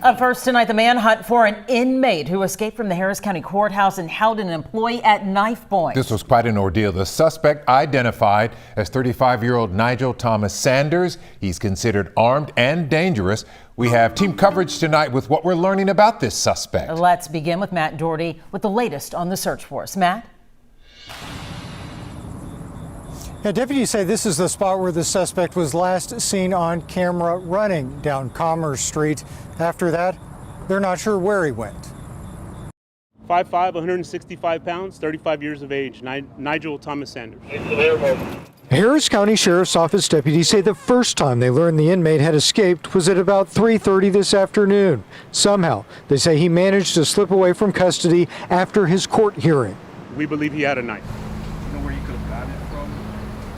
Up first tonight, the manhunt for an inmate who escaped from the Harris County Courthouse and held an employee at knife point. This was quite an ordeal. The suspect identified as 35-year-old Nigel Thomas Sanders. He's considered armed and dangerous. We have team coverage tonight with what we're learning about this suspect. Let's begin with Matt Doherty with the latest on the search force. Matt? Yeah, deputies say this is the spot where the suspect was last seen on camera running down Commerce Street. After that, they're not sure where he went. 5'5", 165 pounds, 35 years of age, Nigel Thomas Sanders. Harris County Sheriff's Office deputies say the first time they learned the inmate had escaped was at about 3:30 this afternoon. Somehow, they say he managed to slip away from custody after his court hearing. We believe he had a knife. You know where you could have gotten it from?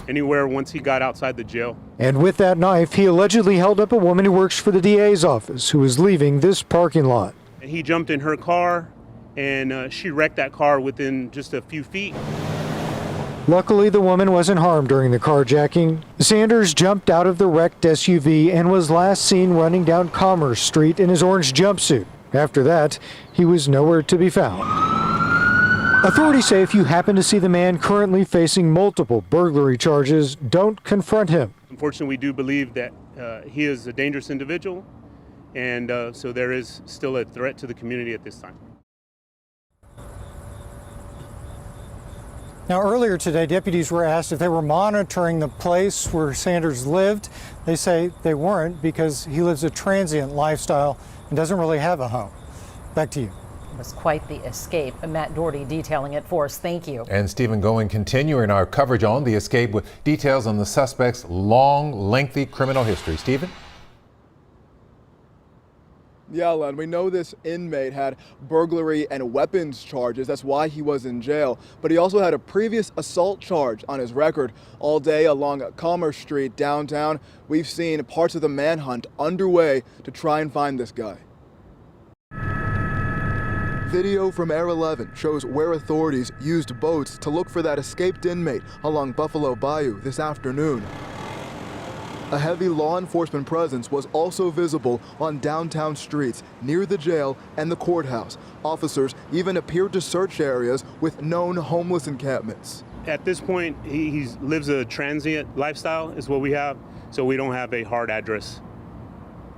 Anywhere once he got outside the jail. And with that knife, he allegedly held up a woman who works for the DA's office who was leaving this parking lot. He jumped in her car and she wrecked that car within just a few feet. Luckily, the woman wasn't harmed during the carjacking. Sanders jumped out of the wrecked SUV and was last seen running down Commerce Street in his orange jumpsuit. After that, he was nowhere to be found. Authorities say if you happen to see the man currently facing multiple burglary charges, don't confront him. Unfortunately, we do believe that he is a dangerous individual, and so there is still a threat to the community at this time. Now, earlier today, deputies were asked if they were monitoring the place where Sanders lived. They say they weren't because he lives a transient lifestyle and doesn't really have a home. Back to you. It was quite the escape. Matt Doherty detailing it for us. Thank you. And Stephen Goen continuing our coverage on the escape with details on the suspect's long, lengthy criminal history. Stephen? Yeah, Len, we know this inmate had burglary and weapons charges. That's why he was in jail. But he also had a previous assault charge on his record. All day along Commerce Street downtown, we've seen parts of the manhunt underway to try and find this guy. Video from Air 11 shows where authorities used boats to look for that escaped inmate along Buffalo Bayou this afternoon. A heavy law enforcement presence was also visible on downtown streets near the jail and the courthouse. Officers even appeared to search areas with known homeless encampments. At this point, he lives a transient lifestyle is what we have, so we don't have a hard address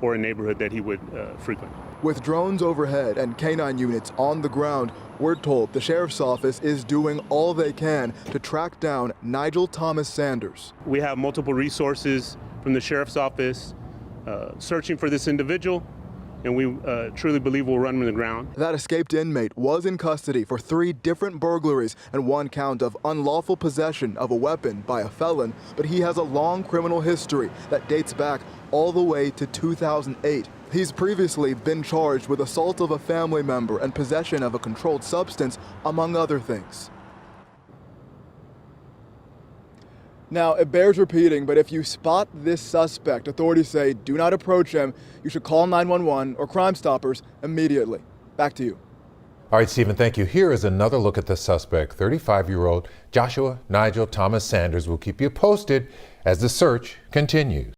or a neighborhood that he would frequent. With drones overhead and canine units on the ground, we're told the sheriff's office is doing all they can to track down Nigel Thomas Sanders. We have multiple resources from the sheriff's office searching for this individual, and we truly believe we'll run him to the ground. That escaped inmate was in custody for 3 different burglaries and 1 count of unlawful possession of a weapon by a felon, but he has a long criminal history that dates back all the way to 2008. He's previously been charged with assault of a family member and possession of a controlled substance, among other things. Now, it bears repeating, but if you spot this suspect, authorities say do not approach him. You should call 911 or Crime Stoppers immediately. Back to you. All right, Stephen, thank you. Here is another look at the suspect, 35-year-old Joshua Nigel Thomas Sanders. We'll keep you posted as the search continues.